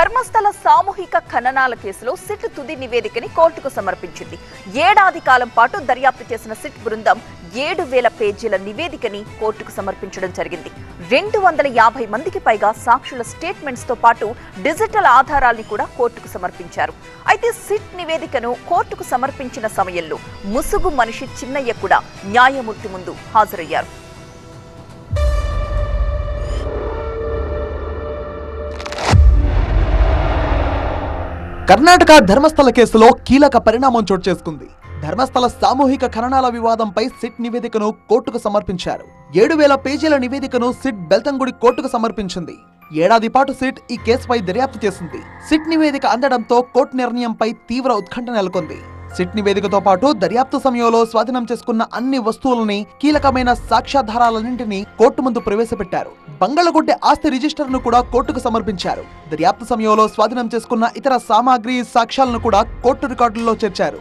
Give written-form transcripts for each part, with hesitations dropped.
ధర్మస్థల సామూహిక ఖననాల కేసులో సిట్ తుది నివేదికని కోర్టుకు సమర్పించింది. ఏడాది కాలం పాటు దర్యాప్తు చేసిన సిట్ బృందం 7,000 పేజీల నివేదికని కోర్టుకు సమర్పించడం జరిగింది. 250 మందికి పైగా సాక్షుల స్టేట్మెంట్స్ తో పాటు డిజిటల్ ఆధారాల్ని కూడా కోర్టుకు సమర్పించారు. అయితే సిట్ నివేదికను కోర్టుకు సమర్పించిన సమయంలో ముసుగు మనిషి చిన్నయ్య కూడా న్యాయమూర్తి ముందు హాజరయ్యారు. కర్ణాటక ధర్మస్థల కేసులో కీలక పరిణామం చోటు చేసుకుంది. ధర్మస్థల సామూహిక ఖననాల వివాదంపై సిట్ నివేదికను కోర్టుకు సమర్పించారు. 7,000 పేజీల నివేదికను సిట్ బెల్తంగుడి కోర్టుకు సమర్పించింది. ఏడాది పాటు సిట్ ఈ కేసుపై దర్యాప్తు చేసింది. సిట్ నివేదిక అందడంతో కోర్టు నిర్ణయంపై తీవ్ర ఉత్కంఠ నెలకొంది. సిట్ నివేదికతో పాటు దర్యాప్తు సమయంలో స్వాధీనం చేసుకున్న అన్ని వస్తువులని, కీలకమైన సాక్ష్యాధారాలన్నింటినీ కోర్టు ముందు ప్రవేశపెట్టారు. బంగళగుడ్డె ఆస్తి రిజిస్టర్ను కూడా కోర్టుకు సమర్పించారు. దర్యాప్తు సమయంలో స్వాధీనం చేసుకున్న ఇతర సామాగ్రి, సాక్ష్యాలను కూడా కోర్టు రికార్డుల్లో చేర్చారు.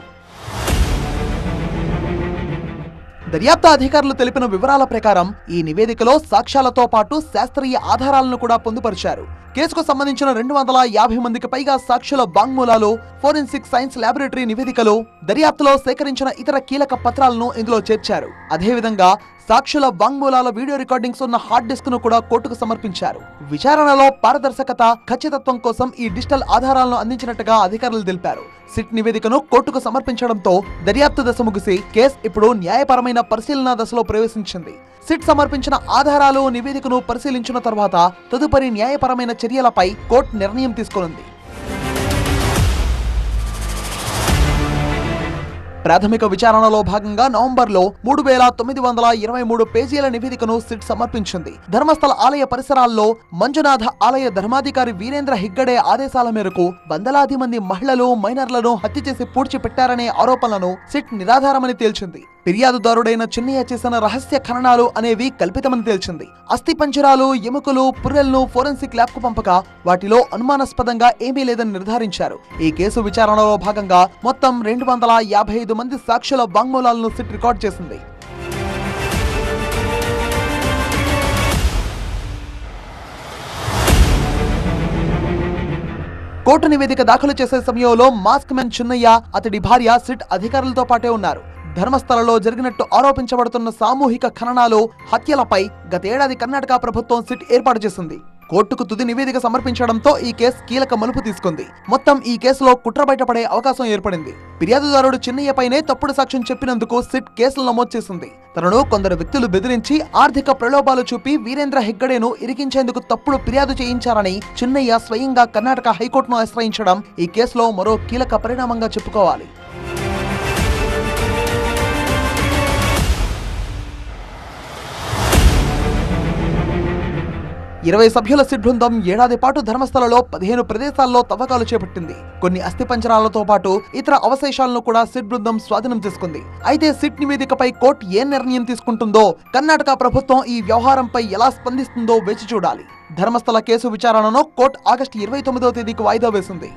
దర్యాప్తు అధికారులు తెలిపిన వివరాల ప్రకారం ఈ నివేదికలో సాక్ష్యాలతో పాటు శాస్త్రీయ ఆధారాలను కూడా పొందుపరిచారు. కేసుకు సంబంధించిన 250 మందికి పైగా సాక్షుల వాంగ్మూలాలు, ఫోరెన్సిక్ సైన్స్ ల్యాబొరేటరీ నివేదికలు, దర్యాప్తులో సేకరించిన ఇతర కీలక పత్రాలను ఇందులో చేర్చారు. అదేవిధంగా సాక్షుల వాంగ్మూలాల వీడియో రికార్డింగ్స్ ఉన్న హార్డ్ డిస్క్ ను కూడా కోర్టుకు సమర్పించారు. విచారణలో పారదర్శకత, ఖచ్చితత్వం కోసం ఈ డిజిటల్ ఆధారాలను అందించినట్టుగా అధికారులు తెలిపారు. సిట్ నివేదికను కోర్టుకు సమర్పించడంతో దర్యాప్తు దశ ముగిసి కేసు ఇప్పుడు న్యాయపరమైన పరిశీలన దశలో ప్రవేశించింది. సిట్ సమర్పించిన ఆధారాలు, నివేదికను పరిశీలించిన తర్వాత తదుపరి న్యాయపరమైన చర్యలపై కోర్టు నిర్ణయం తీసుకోనుంది. ప్రాథమిక విచారణలో భాగంగా నవంబర్లో 3,923 పేజీల నివేదికను సిట్ సమర్పించింది. ధర్మస్థల ఆలయ పరిసరాల్లో మంజునాథ ఆలయ ధర్మాధికారి వీరేంద్ర హెగ్గడే ఆదేశాల మేరకు వందలాది మంది మహిళలు, మైనర్లను హత్య చేసి పూడ్చిపెట్టారనే ఆరోపణలను సిట్ నిరాధారమని తేల్చింది. ఫిర్యాదుదారుడైన చిన్నయ్య చేసిన రహస్య ఖననాలు అనేవి కల్పితమని తేల్చింది. అస్థి పంజరాలు, ఎముకలు, పుర్రెలను ఫోరెన్సిక్ ల్యాబ్ కు పంపక వాటిలో అనుమానాస్పదంగా ఏమీ లేదని నిర్ధారించారు. ఈ కేసు విచారణలో భాగంగా మొత్తం 255 మంది సాక్షుల వాంగ్మూలాలను సిట్ రికార్డ్ చేసింది. కోర్టు నివేదిక దాఖలు చేసే సమయంలో మాస్క్ మ్యాన్ చిన్నయ్య, అతడి భార్య సిట్ అధికారులతో పాటే ఉన్నారు. ధర్మస్థలలో జరిగినట్టు ఆరోపించబడుతున్న సామూహిక ఖననాలు, హత్యలపై గతేడాది కర్ణాటక ప్రభుత్వం సిట్ ఏర్పాటు చేసింది. కోర్టుకు తుది నివేదిక సమర్పించడంతో ఈ కేసు కీలక మలుపు తీసుకుంది. మొత్తం ఈ కేసులో కుట్ర బయటపడే అవకాశం ఏర్పడింది. ఫిర్యాదుదారుడు చిన్నయ్యపైనే తప్పుడు సాక్ష్యం చెప్పినందుకు సిట్ కేసులు నమోదు చేసింది. తనను కొందరు వ్యక్తులు బెదిరించి ఆర్థిక ప్రలోభాలు చూపి వీరేంద్ర హెగ్గడేను ఇరికించేందుకు తప్పుడు ఫిర్యాదు చేయించారని చిన్నయ్య స్వయంగా కర్ణాటక హైకోర్టును ఆశ్రయించడం ఈ కేసులో మరో కీలక పరిణామంగా చెప్పుకోవాలి. 20 సభ్యుల సిట్ బృందం ఏడాది పాటు ధర్మస్థలలో 15 ప్రదేశాల్లో తవ్వకాలు చేపట్టింది. కొన్ని అస్థిపంజరాలతో పాటు ఇతర అవశేషాలను కూడా సిట్ బృందం స్వాధీనం చేసుకుంది. అయితే సిట్ నివేదికపై కోర్టు ఏ నిర్ణయం తీసుకుంటుందో, కర్ణాటక ప్రభుత్వం ఈ వ్యవహారంపై ఎలా స్పందిస్తుందో వేచి చూడాలి. ధర్మస్థల కేసు విచారణను కోర్టు ఆగస్టు 29వ తేదీకి వాయిదా వేసింది.